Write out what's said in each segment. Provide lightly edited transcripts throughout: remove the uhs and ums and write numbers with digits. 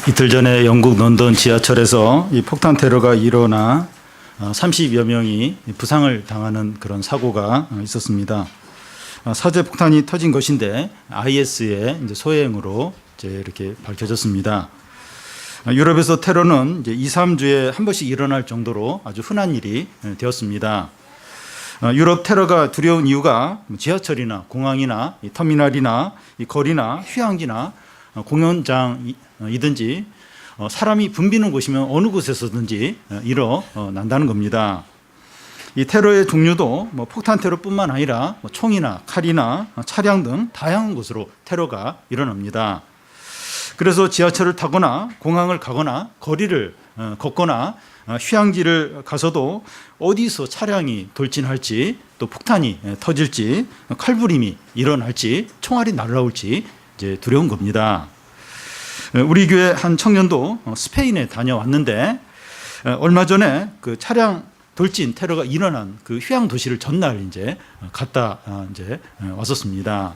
이틀 전에 영국 런던 지하철에서 이 폭탄 테러가 일어나 30여 명이 부상을 당하는 그런 사고가 있었습니다. 사제 폭탄이 터진 것인데 IS의 이제 소행으로 이제 이렇게 밝혀졌습니다. 유럽에서 테러는 이제 2, 3주에 한 번씩 일어날 정도로 아주 흔한 일이 되었습니다. 유럽 테러가 두려운 이유가 지하철이나 공항이나 터미널이나 거리나 휴양지나 공연장이든지 사람이 붐비는 곳이면 어느 곳에서든지 일어난다는 겁니다. 이 테러의 종류도 폭탄 테러뿐만 아니라 총이나 칼이나 차량 등 다양한 곳으로 테러가 일어납니다. 그래서 지하철을 타거나 공항을 가거나 거리를 걷거나 휴양지를 가서도 어디서 차량이 돌진할지 또 폭탄이 터질지 칼부림이 일어날지 총알이 날아올지 이제 두려운 겁니다. 우리 교회 한 청년도 스페인에 다녀왔는데 얼마 전에 그 차량 돌진 테러가 일어난 그 휴양 도시를 전날 이제 갔다 이제 왔었습니다.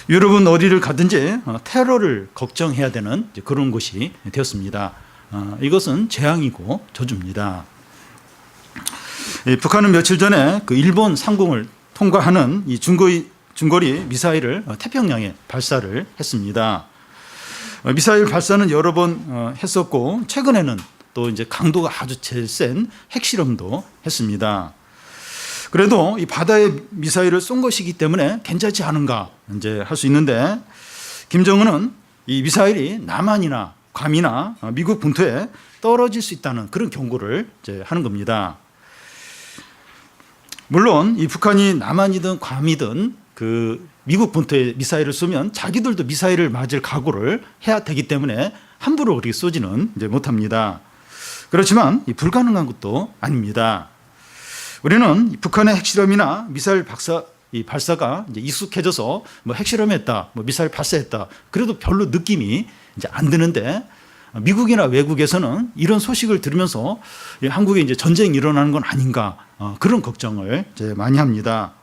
유럽은 어디를 가든지 테러를 걱정해야 되는 그런 곳이 되었습니다. 이것은 재앙이고 저주입니다. 북한은 며칠 전에 그 일본 상공을 통과하는 이 중거리 미사일을 태평양에 발사를 했습니다. 미사일 발사는 여러 번 했었고 최근에는 또 이제 강도가 아주 제일 센 핵실험도 했습니다. 그래도 이 바다에 미사일을 쏜 것이기 때문에 괜찮지 않은가 이제 할 수 있는데 김정은은 이 미사일이 남한이나 괌이나 미국 본토에 떨어질 수 있다는 그런 경고를 이제 하는 겁니다. 물론 이 북한이 남한이든 괌이든 그 미국 본토에 미사일을 쏘면 자기들도 미사일을 맞을 각오를 해야 되기 때문에 함부로 그렇게 쏘지는 이제 못합니다. 그렇지만 이 불가능한 것도 아닙니다. 우리는 북한의 핵실험이나 미사일 발사가 이제 익숙해져서 핵실험했다, 미사일 발사했다. 그래도 별로 느낌이 이제 안 드는데 미국이나 외국에서는 이런 소식을 들으면서 한국에 이제 전쟁이 일어나는 건 아닌가 그런 걱정을 이제 많이 합니다.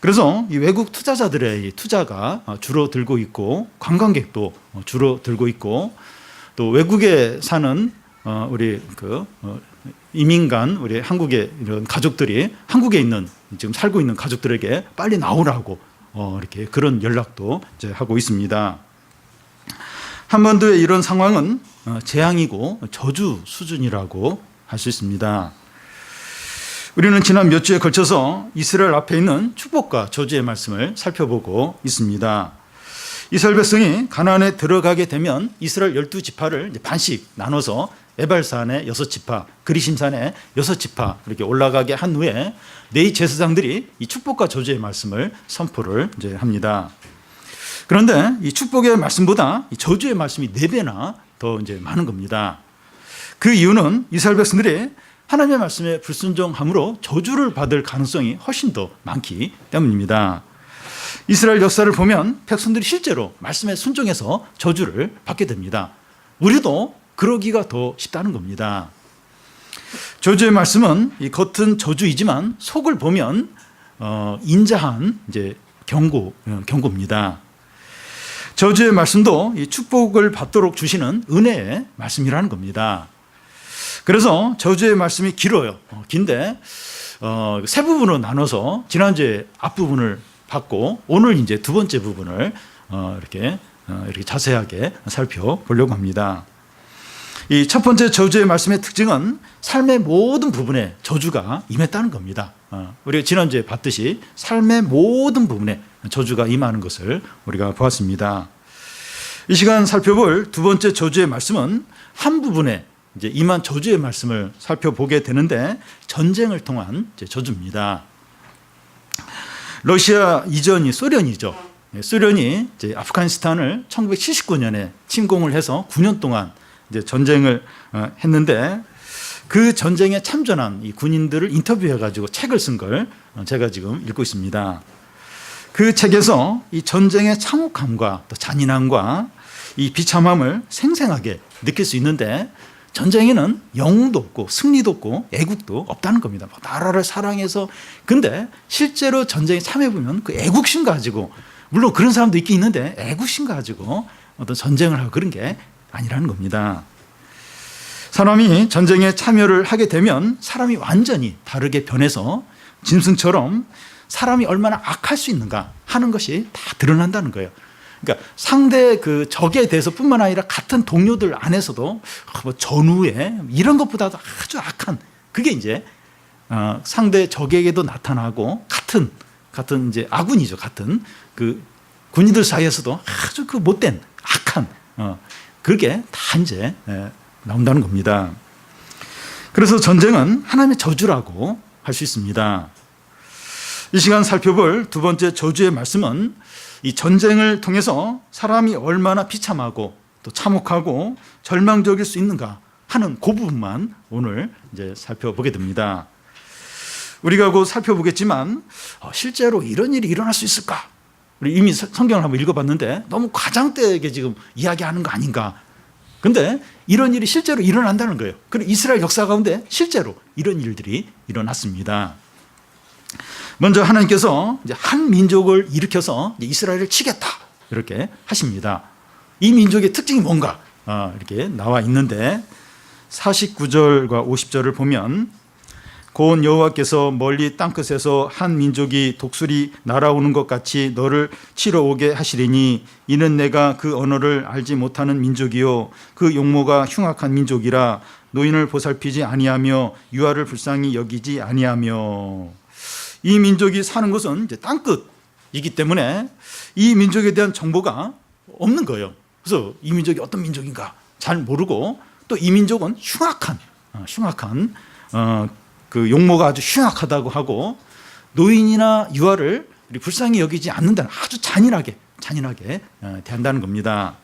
그래서 이 외국 투자자들의 투자가 줄어들고 있고 관광객도 줄어들고 있고 또 외국에 사는 우리 이민간 우리 한국의 이런 가족들이 한국에 있는 지금 살고 있는 가족들에게 빨리 나오라고 이렇게 그런 연락도 이제 하고 있습니다. 한반도의 이런 상황은 재앙이고 저주 수준이라고 할 수 있습니다. 우리는 지난 몇 주에 걸쳐서 이스라엘 앞에 있는 축복과 저주의 말씀을 살펴보고 있습니다. 이스라엘 백성이 가나안에 들어가게 되면 이스라엘 12지파를 반씩 나눠서 에발산의 6지파, 그리심산의 6지파 이렇게 올라가게 한 후에 네 제사장들이 이 축복과 저주의 말씀을 선포를 이제 합니다. 그런데 이 축복의 말씀보다 이 저주의 말씀이 4배나 더 이제 많은 겁니다. 그 이유는 이스라엘 백성들이 하나님의 말씀에 불순종함으로 저주를 받을 가능성이 훨씬 더 많기 때문입니다. 이스라엘 역사를 보면 백성들이 실제로 말씀에 순종해서 저주를 받게 됩니다. 우리도 그러기가 더 쉽다는 겁니다. 저주의 말씀은 이 겉은 저주이지만 속을 보면 인자한 이제 경고입니다. 저주의 말씀도 이 축복을 받도록 주시는 은혜의 말씀이라는 겁니다. 그래서 저주의 말씀이 길어요. 긴데 세 부분으로 나눠서 지난주에 앞부분을 받고 오늘 이제 두 번째 부분을 이렇게 자세하게 살펴보려고 합니다. 이 첫 번째 저주의 말씀의 특징은 삶의 모든 부분에 저주가 임했다는 겁니다. 우리가 지난주에 봤듯이 삶의 모든 부분에 저주가 임하는 것을 우리가 보았습니다. 이 시간 살펴볼 두 번째 저주의 말씀은 한 부분에 이제 임한 저주의 말씀을 살펴보게 되는데 전쟁을 통한 저주입니다. 러시아 이전이 소련이죠. 소련이 이제 아프가니스탄을 1979년에 침공을 해서 9년 동안 이제 전쟁을 했는데 그 전쟁에 참전한 이 군인들을 인터뷰해가지고 책을 쓴 걸 제가 지금 읽고 있습니다. 그 책에서 이 전쟁의 참혹함과 또 잔인함과 이 비참함을 생생하게 느낄 수 있는데 전쟁에는 영웅도 없고 승리도 없고 애국도 없다는 겁니다. 나라를 사랑해서 근데 실제로 전쟁에 참여해보면 그 애국심 가지고 물론 그런 사람도 있긴 있는데 애국심 가지고 어떤 전쟁을 하고 그런 게 아니라는 겁니다. 사람이 전쟁에 참여를 하게 되면 사람이 완전히 다르게 변해서 짐승처럼 사람이 얼마나 악할 수 있는가 하는 것이 다 드러난다는 거예요. 그러니까 상대 그 적에 대해서뿐만 아니라 같은 동료들 안에서도 뭐 전우에 이런 것보다도 아주 악한 그게 이제 상대 적에게도 나타나고 같은 이제 아군이죠. 같은 그 군인들 사이에서도 아주 그 못된 악한 그게 다 이제 나온다는 겁니다. 그래서 전쟁은 하나님의 저주라고 할 수 있습니다. 이 시간 살펴볼 두 번째 저주의 말씀은 이 전쟁을 통해서 사람이 얼마나 비참하고 또 참혹하고 절망적일 수 있는가 하는 그 부분만 오늘 이제 살펴보게 됩니다. 우리가 곧 살펴보겠지만 실제로 이런 일이 일어날 수 있을까? 우리 이미 성경을 한번 읽어봤는데 너무 과장되게 지금 이야기하는 거 아닌가? 근데 이런 일이 실제로 일어난다는 거예요. 그리고 이스라엘 역사 가운데 실제로 이런 일들이 일어났습니다. 먼저 하나님께서 이제 한 민족을 일으켜서 이스라엘을 치겠다 이렇게 하십니다. 이 민족의 특징이 뭔가 이렇게 나와 있는데 49절과 50절을 보면 곧 여호와께서 멀리 땅끝에서 한 민족이 독수리 날아오는 것 같이 너를 치러 오게 하시리니 이는 내가 그 언어를 알지 못하는 민족이요 그 용모가 흉악한 민족이라 노인을 보살피지 아니하며 유아를 불쌍히 여기지 아니하며. 이 민족이 사는 곳은 이제 땅끝이기 때문에 이 민족에 대한 정보가 없는 거예요. 그래서 이 민족이 어떤 민족인가 잘 모르고 또 이 민족은 흉악한 그 용모가 아주 흉악하다고 하고 노인이나 유아를 불쌍히 여기지 않는다는 아주 잔인하게 대한다는 겁니다.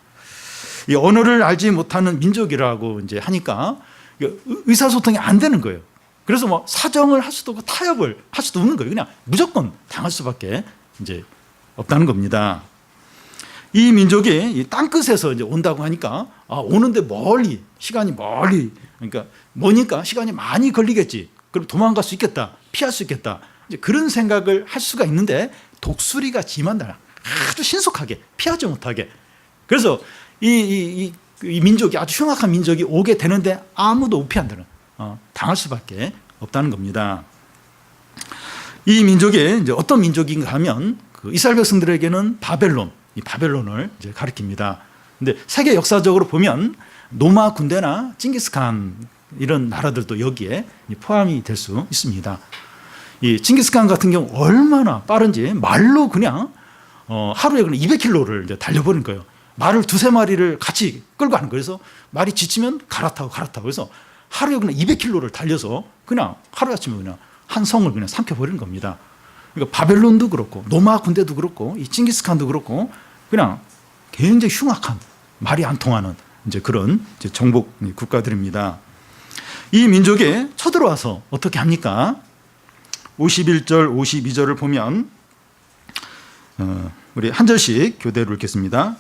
이 언어를 알지 못하는 민족이라고 이제 하니까 의사소통이 안 되는 거예요. 그래서 뭐 사정을 할 수도 없고 타협을 할 수도 없는 거예요. 그냥 무조건 당할 수밖에 이제 없다는 겁니다. 이 민족이 이 땅끝에서 이제 온다고 하니까 오는데 시간이 멀리 그러니까 뭐니까 시간이 많이 걸리겠지. 그럼 도망갈 수 있겠다, 피할 수 있겠다. 이제 그런 생각을 할 수가 있는데 독수리가 지만다. 아주 신속하게 피하지 못하게. 그래서 이 민족이 아주 흉악한 민족이 오게 되는데 아무도 못 피한다는 당할 수밖에 없다는 겁니다. 이 민족이 이제 어떤 민족인가 하면 그 이스라엘 백성들에게는 이 바벨론을 이제 가리킵니다. 근데 세계 역사적으로 보면 로마 군대나 칭기스칸 이런 나라들도 여기에 포함이 될 수 있습니다. 이 칭기스칸 같은 경우 얼마나 빠른지 말로 그냥 하루에 그냥 200km를 이제 달려버린 거예요. 말을 두세 마리를 같이 끌고 가는 거예요. 그래서 말이 지치면 갈아타고 그래서 하루에 그냥 200km를 달려서 그냥 하루아침에 그냥 한 성을 그냥 삼켜버리는 겁니다. 그러니까 바벨론도 그렇고 로마 군대도 그렇고 이 칭기스칸도 그렇고 그냥 굉장히 흉악한 말이 안 통하는 이제 그런 이제 정복 국가들입니다. 이 민족에 쳐들어와서 어떻게 합니까? 51절, 52절을 보면 우리 한 절씩 교대로 읽겠습니다.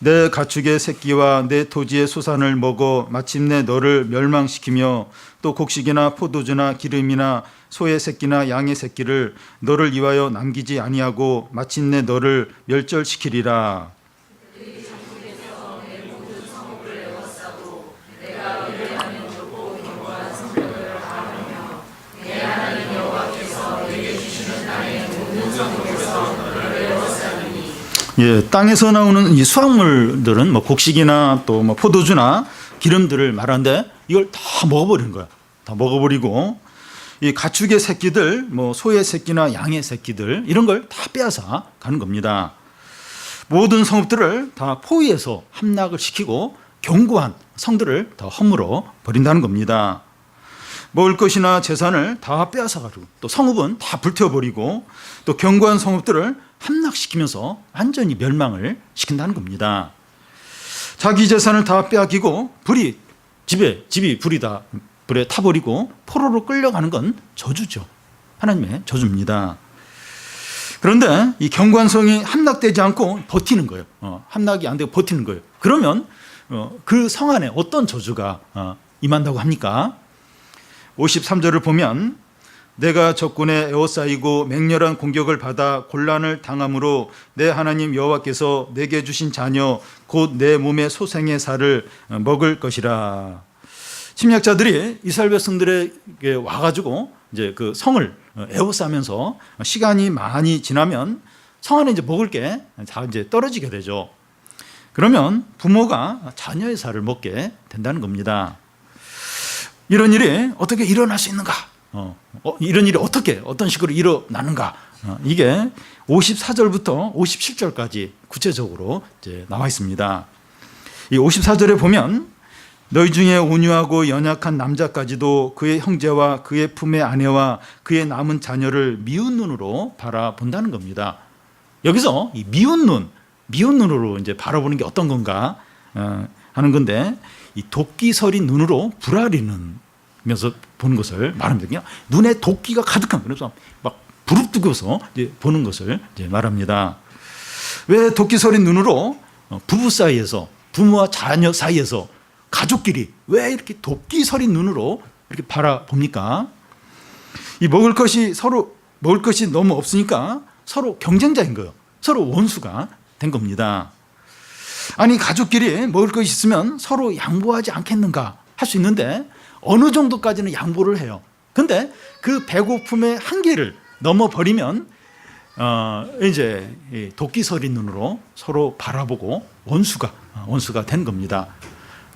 내 가축의 새끼와 내 토지의 소산을 먹어 마침내 너를 멸망시키며 또 곡식이나 포도주나 기름이나 소의 새끼나 양의 새끼를 너를 위하여 남기지 아니하고 마침내 너를 멸절시키리라. 예, 땅에서 나오는 이 수확물들은 뭐 곡식이나 또 뭐 포도주나 기름들을 말하는데 이걸 다 먹어버리는 거야. 다 먹어버리고 이 가축의 새끼들, 뭐 소의 새끼나 양의 새끼들 이런 걸 다 빼앗아 가는 겁니다. 모든 성읍들을 다 포위해서 함락을 시키고 견고한 성들을 다 허물어 버린다는 겁니다. 먹을 것이나 재산을 다 빼앗아가지고 또 성읍은 다 불태워버리고 또 견고한 성읍들을 함락시키면서 완전히 멸망을 시킨다는 겁니다. 자기 재산을 다 빼앗기고 집이 불에 타버리고 포로로 끌려가는 건 저주죠. 하나님의 저주입니다. 그런데 이 견고한 성이 함락되지 않고 버티는 거예요. 함락이 안 되고 버티는 거예요. 그러면 그 성 안에 어떤 저주가 임한다고 합니까? 53절을 보면 내가 적군에 에워싸이고 맹렬한 공격을 받아 곤란을 당함으로 내 하나님 여호와께서 내게 주신 자녀 곧 내 몸의 소생의 살을 먹을 것이라. 침략자들이 이스라엘 백성들에게 와가지고 이제 그 성을 에워싸면서 시간이 많이 지나면 성 안에 이제 먹을 게 다 이제 떨어지게 되죠. 그러면 부모가 자녀의 살을 먹게 된다는 겁니다. 이런 일이 어떻게 일어날 수 있는가? 이런 일이 어떤 식으로 일어나는가? 이게 54절부터 57절까지 구체적으로 이제 나와 있습니다. 이 54절에 보면 너희 중에 온유하고 연약한 남자까지도 그의 형제와 그의 품의 아내와 그의 남은 자녀를 미운 눈으로 바라본다는 겁니다. 여기서 이 미운 눈으로 이제 바라보는 게 어떤 건가 하는 건데, 이 도끼 서린 눈으로 불아리면서 보는 것을 말합니다. 눈에 도끼가 가득한, 그래서 막 부릅뜨고서 이제 보는 것을 이제 말합니다. 왜 도끼 서린 눈으로 부부 사이에서, 부모와 자녀 사이에서, 가족끼리 왜 이렇게 도끼 서린 눈으로 이렇게 바라봅니까? 이 먹을 것이 너무 없으니까 서로 경쟁자인 거예요. 서로 원수가 된 겁니다. 아니, 가족끼리 먹을 것이 있으면 서로 양보하지 않겠는가 할 수 있는데 어느 정도까지는 양보를 해요. 근데 그 배고픔의 한계를 넘어버리면 이제 도끼 서린 눈으로 서로 바라보고 원수가 된 겁니다.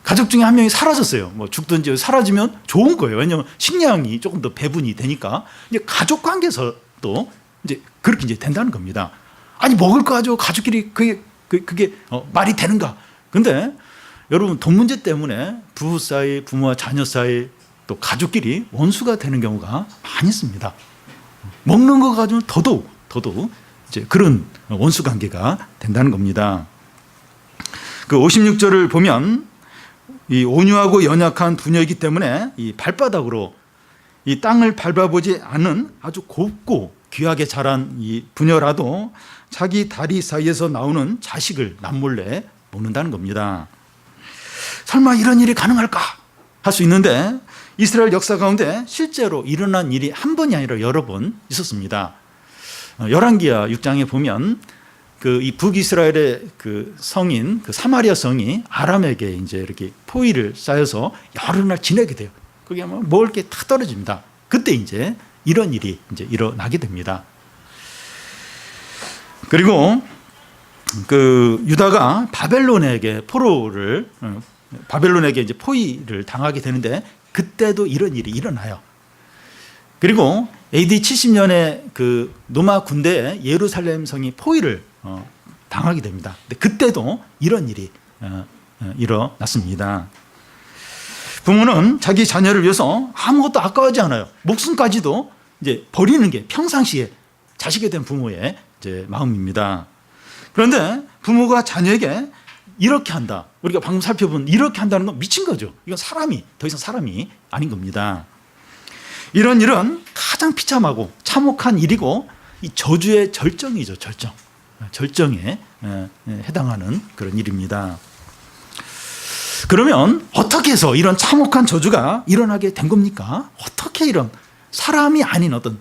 가족 중에 한 명이 사라졌어요. 뭐 죽든지 사라지면 좋은 거예요. 왜냐하면 식량이 조금 더 배분이 되니까. 이제 가족 관계에서 또 이제 그렇게 이제 된다는 겁니다. 아니, 먹을 거 가지고 가족끼리 그게 말이 되는가? 근데 여러분, 돈 문제 때문에 부부 사이, 부모와 자녀 사이, 또 가족끼리 원수가 되는 경우가 많이 있습니다. 먹는 거 가지고 더더욱 이제 그런 원수 관계가 된다는 겁니다. 그 56절을 보면 이 온유하고 연약한 부녀이기 때문에 이 발바닥으로 이 땅을 밟아보지 않은 아주 곱고 귀하게 자란 이 부녀라도 자기 다리 사이에서 나오는 자식을 남몰래 먹는다는 겁니다. 설마 이런 일이 가능할까 할 수 있는데, 이스라엘 역사 가운데 실제로 일어난 일이 한 번이 아니라 여러 번 있었습니다. 열왕기하 6장에 보면 이 북이스라엘의 그 성인, 그 사마리아 성이 아람에게 이제 이렇게 포위를 쌓여서 여러 날 지내게 돼요. 그게 먹을 게 다 떨어집니다. 그때 이제 이런 일이 이제 일어나게 됩니다. 그리고 그 유다가 바벨론에게 이제 포위를 당하게 되는데, 그때도 이런 일이 일어나요. 그리고 AD 70년에 그 로마 군대에 예루살렘 성이 포위를 당하게 됩니다. 근데 그때도 이런 일이 일어났습니다. 부모는 자기 자녀를 위해서 아무것도 아까워하지 않아요. 목숨까지도 이제 버리는 게 평상시에 자식에 대한 부모의 이제 마음입니다. 그런데 부모가 자녀에게 이렇게 한다, 우리가 방금 살펴본 이렇게 한다는 건 미친 거죠. 이건 더 이상 사람이 아닌 겁니다. 이런 일은 가장 비참하고 참혹한 일이고, 이 저주의 절정이죠. 절정에 해당하는 그런 일입니다. 그러면 어떻게 해서 이런 참혹한 저주가 일어나게 된 겁니까? 어떻게 이런 사람이 아닌 어떤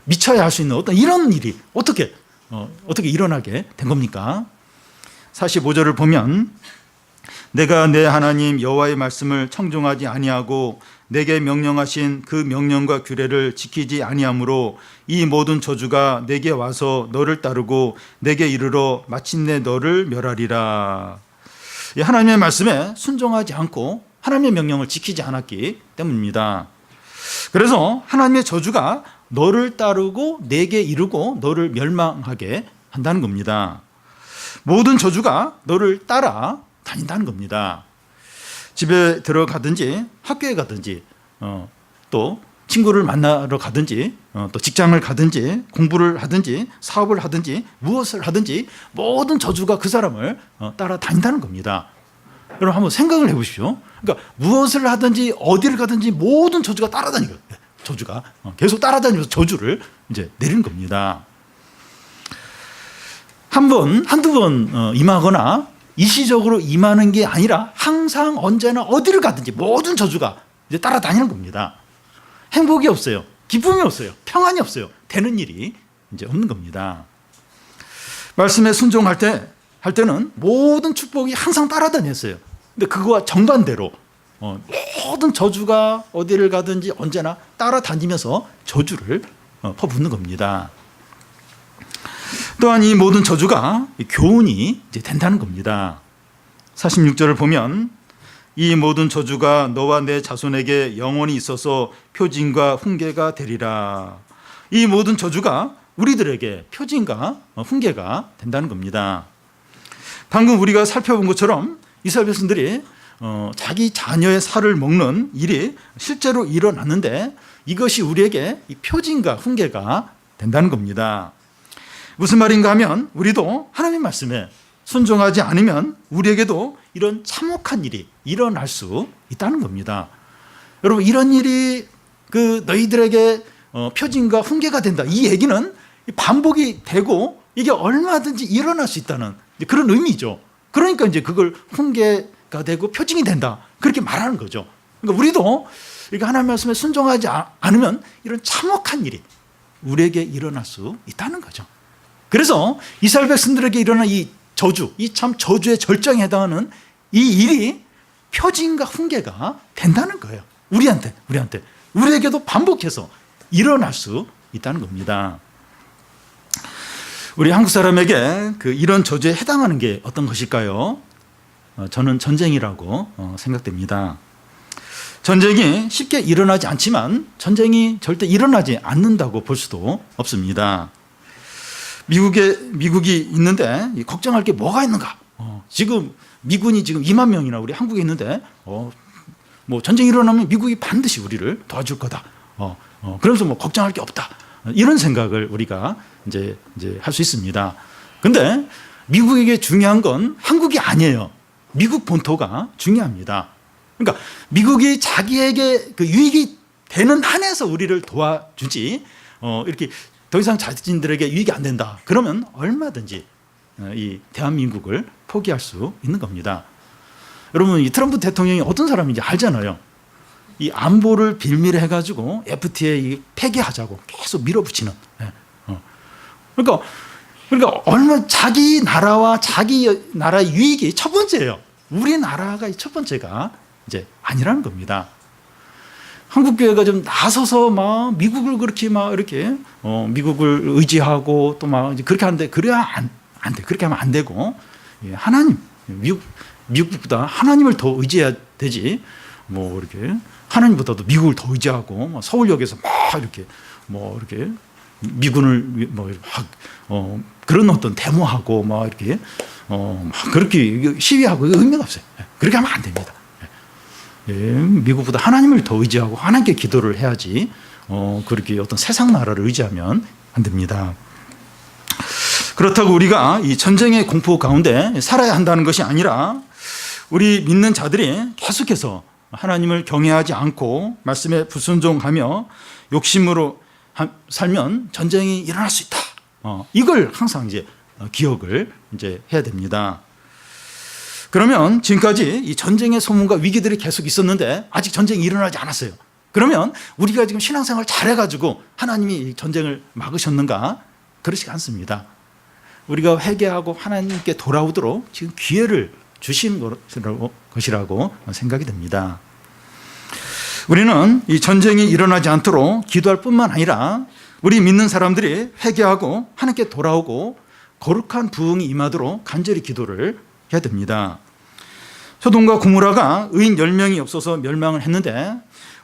미쳐야 할 수 있는 어떤 이런 일이 어떻게 일어나게 된 겁니까? 45절을 보면 내가 내 하나님 여호와의 말씀을 청종하지 아니하고 내게 명령하신 그 명령과 규례를 지키지 아니하므로 이 모든 저주가 내게 와서 너를 따르고 내게 이르러 마침내 너를 멸하리라. 하나님의 말씀에 순종하지 않고 하나님의 명령을 지키지 않았기 때문입니다. 그래서 하나님의 저주가 너를 따르고 내게 이르고 너를 멸망하게 한다는 겁니다. 모든 저주가 너를 따라 다닌다는 겁니다. 집에 들어가든지 학교에 가든지 또 친구를 만나러 가든지 또 직장을 가든지 공부를 하든지 사업을 하든지 무엇을 하든지 모든 저주가 그 사람을 따라다닌다는 겁니다. 여러분 한번 생각을 해보십시오. 그러니까 무엇을 하든지 어디를 가든지 모든 저주가 따라다니고, 저주가 계속 따라다니면서 저주를 이제 내리는 겁니다. 한두 번 임하거나 일시적으로 임하는 게 아니라 항상 언제나 어디를 가든지 모든 저주가 이제 따라다니는 겁니다. 행복이 없어요. 기쁨이 없어요. 평안이 없어요. 되는 일이 이제 없는 겁니다. 말씀에 순종할 때는 모든 축복이 항상 따라다녔어요. 근데 그거와 정반대로 모든 저주가 어디를 가든지 언제나 따라다니면서 저주를 퍼붓는 겁니다. 또한 이 모든 저주가 교훈이 이제 된다는 겁니다. 46절을 보면 이 모든 저주가 너와 내 자손에게 영원히 있어서 표징과 훈계가 되리라. 이 모든 저주가 우리들에게 표징과 훈계가 된다는 겁니다. 방금 우리가 살펴본 것처럼 이스라엘 백성들이 자기 자녀의 살을 먹는 일이 실제로 일어났는데 이것이 우리에게 이 표징과 훈계가 된다는 겁니다. 무슨 말인가 하면 우리도 하나님의 말씀에 순종하지 않으면 우리에게도 이런 참혹한 일이 일어날 수 있다는 겁니다. 여러분, 이런 일이 너희들에게 표징과 훈계가 된다. 이 얘기는 반복이 되고 이게 얼마든지 일어날 수 있다는 그런 의미죠. 그러니까 이제 그걸 훈계가 되고 표징이 된다. 그렇게 말하는 거죠. 그러니까 우리도 이렇게 하나님의 말씀에 순종하지 않으면 이런 참혹한 일이 우리에게 일어날 수 있다는 거죠. 그래서 이스라엘 백성들에게 일어난 이 저주, 이 참 저주의 절정에 해당하는 이 일이 표징과 훈계가 된다는 거예요. 우리에게도 반복해서 일어날 수 있다는 겁니다. 우리 한국 사람에게 이런 저주에 해당하는 게 어떤 것일까요? 저는 전쟁이라고 생각됩니다. 전쟁이 쉽게 일어나지 않지만 전쟁이 절대 일어나지 않는다고 볼 수도 없습니다. 미국이 있는데 걱정할 게 뭐가 있는가? 지금 미군이 지금 2만 명이나 우리 한국에 있는데 뭐 전쟁이 일어나면 미국이 반드시 우리를 도와줄 거다. 그러면서 뭐 걱정할 게 없다. 이런 생각을 우리가 이제 할 수 있습니다. 근데 미국에게 중요한 건 한국이 아니에요. 미국 본토가 중요합니다. 그러니까 미국이 자기에게 유익이 되는 한에서 우리를 도와주지 이렇게 더 이상 자신들에게 유익이 안 된다. 그러면 얼마든지 이 대한민국을 포기할 수 있는 겁니다. 여러분, 이 트럼프 대통령이 어떤 사람인지 알잖아요. 이 안보를 빌미를 해가지고 FTA 폐기하자고 계속 밀어붙이는. 그러니까 얼마 자기 나라와 자기 나라의 유익이 첫 번째예요. 우리나라가 첫 번째가 이제 아니라는 겁니다. 한국 교회가 좀 나서서 막 미국을 그렇게 막 이렇게 미국을 의지하고 또 막 그렇게 하는데 그래야 안 돼. 그렇게 하면 안 되고 하나님 미국보다 하나님을 더 의지해야 되지. 뭐 이렇게 하나님보다도 미국을 더 의지하고 서울역에서 막 이렇게 뭐 이렇게 미군을 뭐 그런 어떤 데모하고 막 이렇게 막 그렇게 시위하고 의미가 없어요. 그렇게 하면 안 됩니다. 미국보다 하나님을 더 의지하고 하나님께 기도를 해야지 그렇게 어떤 세상 나라를 의지하면 안 됩니다. 그렇다고 우리가 이 전쟁의 공포 가운데 살아야 한다는 것이 아니라 우리 믿는 자들이 계속해서 하나님을 경외하지 않고 말씀에 불순종하며 욕심으로 살면 전쟁이 일어날 수 있다. 이걸 항상 이제 기억을 이제 해야 됩니다. 그러면 지금까지 이 전쟁의 소문과 위기들이 계속 있었는데 아직 전쟁이 일어나지 않았어요. 그러면 우리가 지금 신앙생활 잘해가지고 하나님이 이 전쟁을 막으셨는가? 그렇지 않습니다. 우리가 회개하고 하나님께 돌아오도록 지금 기회를 주신 것이라고 생각이 됩니다. 우리는 이 전쟁이 일어나지 않도록 기도할 뿐만 아니라 우리 믿는 사람들이 회개하고 하나님께 돌아오고 거룩한 부흥이 임하도록 간절히 기도를 해야 됩니다. 소돔과 고모라가 의인 10명이 없어서 멸망을 했는데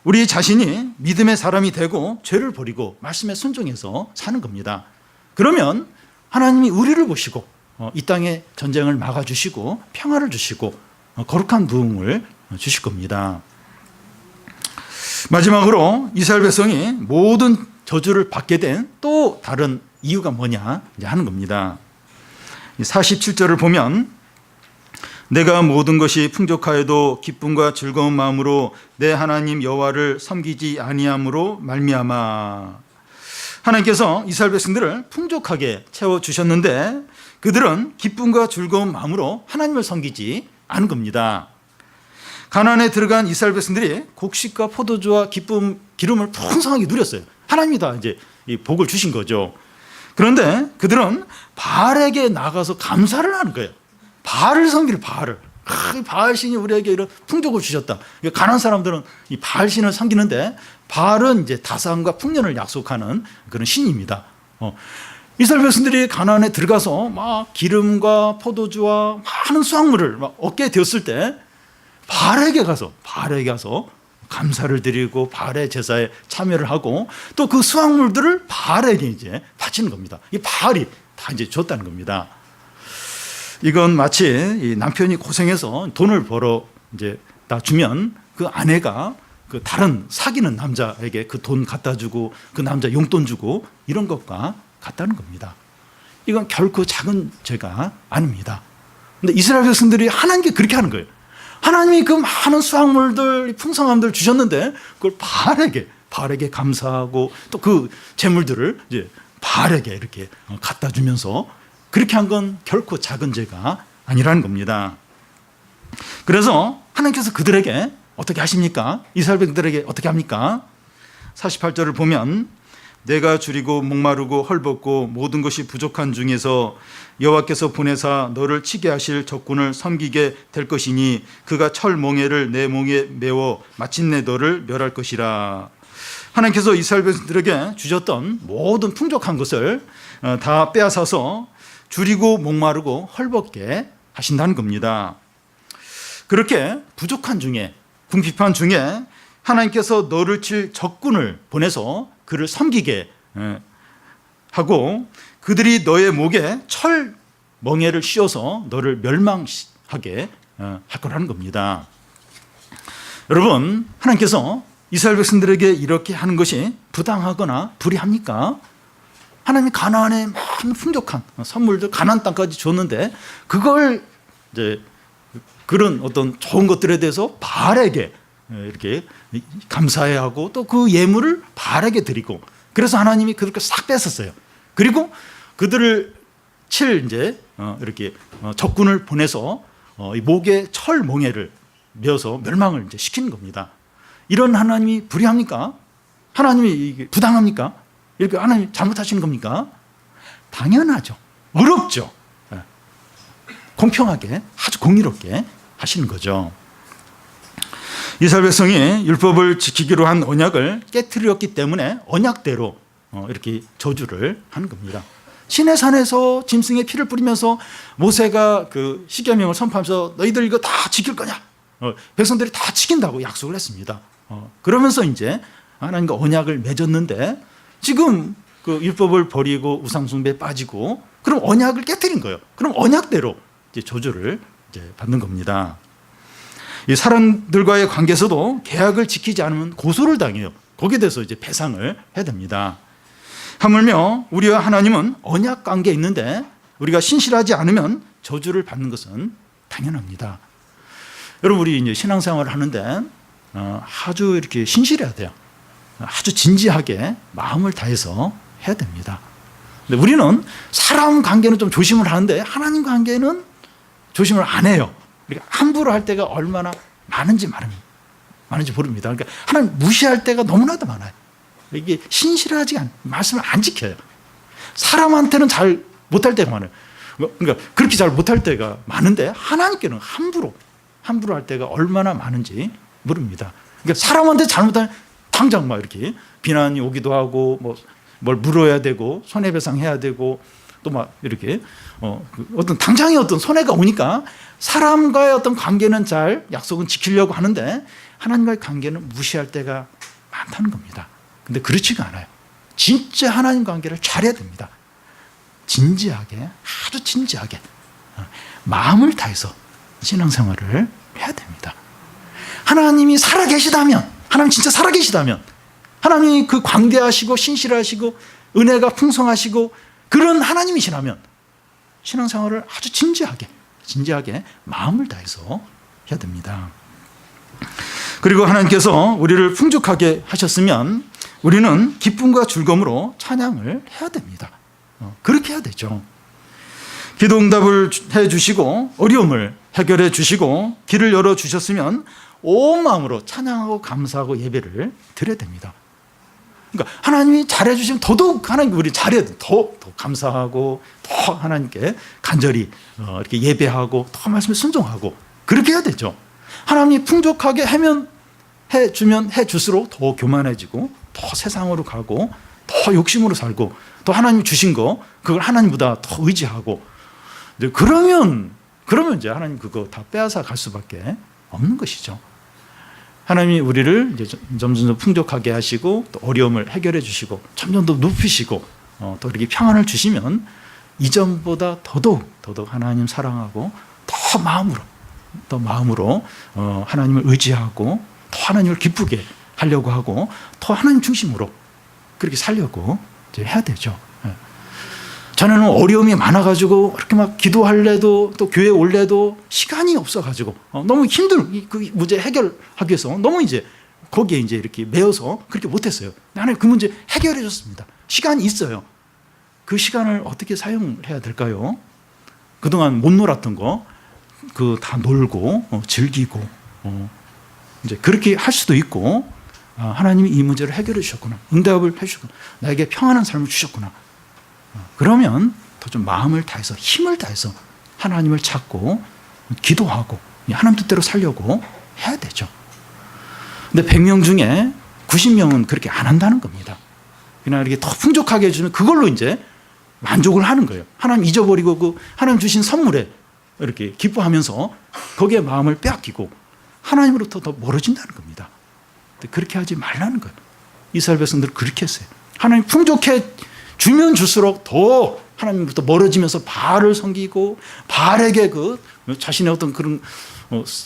우리 자신이 믿음의 사람이 되고 죄를 버리고 말씀에 순종해서 사는 겁니다. 그러면 하나님이 우리를 보시고 이 땅에 전쟁을 막아주시고 평화를 주시고 거룩한 부흥을 주실 겁니다. 마지막으로 이스라엘 백성이 모든 저주를 받게 된 또 다른 이유가 뭐냐 하는 겁니다. 47절을 보면 내가 모든 것이 풍족하여도 기쁨과 즐거운 마음으로 내 하나님 여호와를 섬기지 아니함으로 말미암아. 하나님께서 이스라엘 백성들을 풍족하게 채워주셨는데 그들은 기쁨과 즐거운 마음으로 하나님을 섬기지 않은 겁니다. 가나안에 들어간 이스라엘 백성들이 곡식과 포도주와 기름을 풍성하게 누렸어요. 하나님이 다 이제 이 복을 주신 거죠. 그런데 그들은 바알에게 나가서 감사를 하는 거예요. 바알을 섬기는 바알을. 바알 신이 우리에게 이런 풍족을 주셨다. 가난한 사람들은 이 바알 신을 섬기는데 바알은 이제 다산과 풍년을 약속하는 그런 신입니다. 이스라엘 백성들이 가나안에 들어가서 막 기름과 포도주와 많은 수확물을 막 얻게 되었을 때 바알에게 가서 감사를 드리고 바알의 제사에 참여를 하고 또 그 수확물들을 바알에게 이제 바치는 겁니다. 이 바알이 다 이제 줬다는 겁니다. 이건 마치 이 남편이 고생해서 돈을 벌어 이제 다 주면 그 아내가 그 다른 사귀는 남자에게 그 돈 갖다 주고 그 남자 용돈 주고 이런 것과 같다는 겁니다. 이건 결코 작은 죄가 아닙니다. 근데 이스라엘 백성들이 하나님께 그렇게 하는 거예요. 하나님이 그 많은 수확물들, 풍성함들 주셨는데 그걸 바알에게 감사하고 또 그 재물들을 이제 바알에게 이렇게 갖다 주면서 그렇게 한 건 결코 작은 죄가 아니라는 겁니다. 그래서 하나님께서 그들에게 어떻게 하십니까? 이스라엘 백성들에게 어떻게 합니까? 48절을 보면 내가 줄이고 목마르고 헐벗고 모든 것이 부족한 중에서 여호와께서 보내사 너를 치게 하실 적군을 섬기게 될 것이니 그가 철 멍에를 내 멍에 메워 마침내 너를 멸할 것이라. 하나님께서 이스라엘 백성들에게 주셨던 모든 풍족한 것을 다 빼앗아서 줄이고 목마르고 헐벗게 하신다는 겁니다. 그렇게 부족한 중에 궁핍한 중에 하나님께서 너를 칠 적군을 보내서 그를 섬기게 하고 그들이 너의 목에 철 멍에를 씌워서 너를 멸망하게 할 거라는 겁니다. 여러분, 하나님께서 이스라엘 백성들에게 이렇게 하는 것이 부당하거나 불의합니까? 하나님이 가나안에 많은 풍족한 선물들 가나안 땅까지 줬는데 그걸 이제 그런 어떤 좋은 것들에 대해서 바알에게 이렇게 감사해야 하고 또 그 예물을 바알에게 드리고 그래서 하나님이 그렇게 싹 뺐었어요. 그리고 그들을 칠 이제 이렇게 적군을 보내서 이 목에 철 멍에를 메어서 멸망을 이제 시키는 겁니다. 이런 하나님이 불의합니까? 하나님이 부당합니까? 이렇게 하나님 잘못하시는 겁니까? 당연하죠. 어렵죠. 공평하게 아주 공의롭게 하시는 거죠. 이스라엘 백성이 율법을 지키기로 한 언약을 깨트렸기 때문에 언약대로 이렇게 저주를 하는 겁니다. 시내산에서 짐승의 피를 뿌리면서 모세가 그 십계명을 선포하면서 너희들 이거 다 지킬 거냐? 백성들이 다 지킨다고 약속을 했습니다. 그러면서 이제 하나님과 언약을 맺었는데 지금 그 율법을 버리고 우상숭배에 빠지고 그럼 언약을 깨트린 거예요. 그럼 언약대로 이제 저주를 이제 받는 겁니다. 이 사람들과의 관계에서도 계약을 지키지 않으면 고소를 당해요. 거기에 대해서 이제 배상을 해야 됩니다. 하물며 우리와 하나님은 언약 관계에 있는데 우리가 신실하지 않으면 저주를 받는 것은 당연합니다. 여러분, 우리 이제 신앙생활을 하는데 아주 이렇게 신실해야 돼요. 아주 진지하게 마음을 다해서 해야 됩니다. 근데 우리는 사람 관계는 좀 조심을 하는데 하나님 관계는 조심을 안 해요. 그러니까 함부로 할 때가 얼마나 많은지 모릅니다. 그러니까 하나님 무시할 때가 너무나도 많아요. 이게 신실하지 않아요. 말씀을 안 지켜요. 사람한테는 잘 못할 때가 많아요. 그러니까 그렇게 잘 못할 때가 많은데 하나님께는 함부로 할 때가 얼마나 많은지 모릅니다. 그러니까 사람한테 잘못하면 당장 막 이렇게 비난이 오기도 하고 뭘 물어야 되고 손해배상해야 되고 또 막 이렇게 어떤 당장의 어떤 손해가 오니까 사람과의 어떤 관계는 잘 약속은 지키려고 하는데 하나님과의 관계는 무시할 때가 많다는 겁니다. 근데 그렇지가 않아요. 진짜 하나님 관계를 잘해야 됩니다. 진지하게, 아주 진지하게 마음을 다해서 신앙생활을 해야 됩니다. 하나님이 살아계시다면, 하나님 진짜 살아계시다면, 하나님이 그 광대하시고 신실하시고 은혜가 풍성하시고 그런 하나님이시라면 신앙생활을 아주 진지하게 마음을 다해서 해야 됩니다. 그리고 하나님께서 우리를 풍족하게 하셨으면 우리는 기쁨과 즐거움으로 찬양을 해야 됩니다. 그렇게 해야 되죠. 기도 응답을 해 주시고 어려움을 해결해 주시고 길을 열어 주셨으면 온 마음으로 찬양하고 감사하고 예배를 드려야 됩니다. 그러니까 하나님이 잘해주시면 더더욱 하나님 우리 잘해야 돼. 더 감사하고 더 하나님께 간절히 이렇게 예배하고 더 말씀에 순종하고 그렇게 해야 되죠. 하나님이 풍족하게 해주면 해줄수록 더 교만해지고 더 세상으로 가고 더 욕심으로 살고 또 하나님이 주신 거 그걸 하나님보다 더 의지하고 그러면 이제 하나님 그거 다 빼앗아 갈 수밖에 없는 것이죠. 하나님이 우리를 이제 점점 풍족하게 하시고 또 어려움을 해결해 주시고 점점 더 높이시고 또 이렇게 평안을 주시면 이전보다 더더욱 하나님 사랑하고 더 마음으로 하나님을 의지하고 더 하나님을 기쁘게 하려고 하고 더 하나님 중심으로 그렇게 살려고 이제 해야 되죠. 저는 어려움이 많아가지고 이렇게 막 기도할래도 또 교회 올래도 시간이 없어가지고 너무 그 문제 해결하기 위해서 너무 이제 거기에 이제 이렇게 매여서 그렇게 못했어요. 하나님 그 문제 해결해 줬습니다. 시간이 있어요. 그 시간을 어떻게 사용해야 될까요? 그동안 못 놀았던 거 그 다 놀고 즐기고 이제 그렇게 할 수도 있고 하나님이 이 문제를 해결해 주셨구나. 응답을 해 주셨구나. 나에게 평안한 삶을 주셨구나. 그러면 더 좀 마음을 다해서 힘을 다해서 하나님을 찾고 기도하고 하나님 뜻대로 살려고 해야 되죠. 근데 100명 중에 90명은 그렇게 안 한다는 겁니다. 그냥 이렇게 더 풍족하게 해주면 그걸로 이제 만족을 하는 거예요. 하나님 잊어버리고 그 하나님 주신 선물에 이렇게 기뻐하면서 거기에 마음을 빼앗기고 하나님으로부터 더 멀어진다는 겁니다. 그렇게 하지 말라는 거예요. 이스라엘 백성들은 그렇게 했어요. 하나님 풍족해 주면 줄수록 더 하나님부터 멀어지면서 바알을 섬기고 바알에게 그 자신의 어떤 그런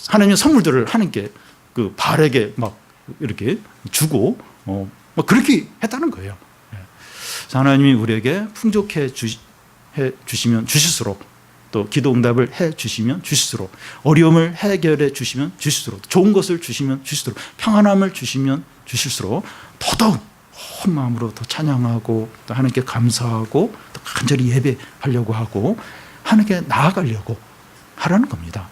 하나님의 선물들을 하나님께 그 바알에게 막 이렇게 주고 막 그렇게 했다는 거예요. 그래서 하나님이 우리에게 풍족해 주시면 주실수록 또 기도 응답을 해 주시면 주실수록 어려움을 해결해 주시면 주실수록 좋은 것을 주시면 주실수록 평안함을 주시면 주실수록 더더욱 온 마음으로 더 찬양하고 또 하나님께 감사하고 또 간절히 예배하려고 하고 하나님께 나아가려고 하라는 겁니다.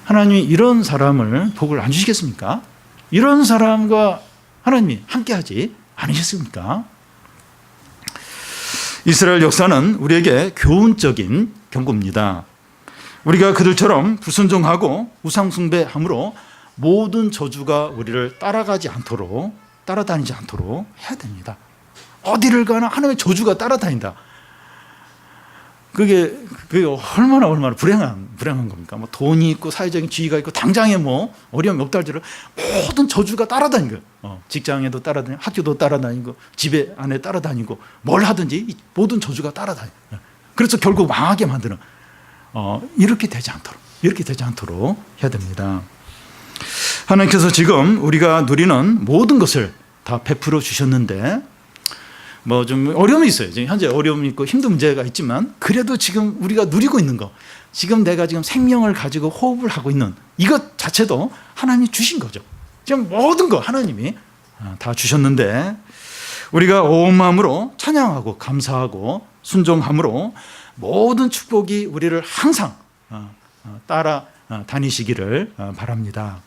하나님이 이런 사람을 복을 안 주시겠습니까? 이런 사람과 하나님이 함께하지 않으셨습니까? 이스라엘 역사는 우리에게 교훈적인 경고입니다. 우리가 그들처럼 불순종하고 우상숭배함으로 모든 저주가 우리를 따라다니지 않도록 해야 됩니다. 어디를 가나 하나님의 저주가 따라다닌다. 그게 얼마나 불행한 겁니까? 뭐 돈이 있고 사회적인 지위가 있고 당장에 뭐 어려움이 없다 할지라도 모든 저주가 따라다니는 거예요. 직장에도 따라다니고 학교도 따라다니고 집에 안에 따라다니고 뭘 하든지 모든 저주가 따라다니고 그래서 결국 망하게 만드는 이렇게 되지 않도록 해야 됩니다. 하나님께서 지금 우리가 누리는 모든 것을 다 베풀어 주셨는데 뭐 좀 어려움이 있어요. 지금 현재 어려움이 있고 힘든 문제가 있지만 그래도 지금 우리가 누리고 있는 거 지금 내가 지금 생명을 가지고 호흡을 하고 있는 이것 자체도 하나님이 주신 거죠. 지금 모든 거 하나님이 다 주셨는데 우리가 온 마음으로 찬양하고 감사하고 순종함으로 모든 축복이 우리를 항상 따라 다니시기를 바랍니다.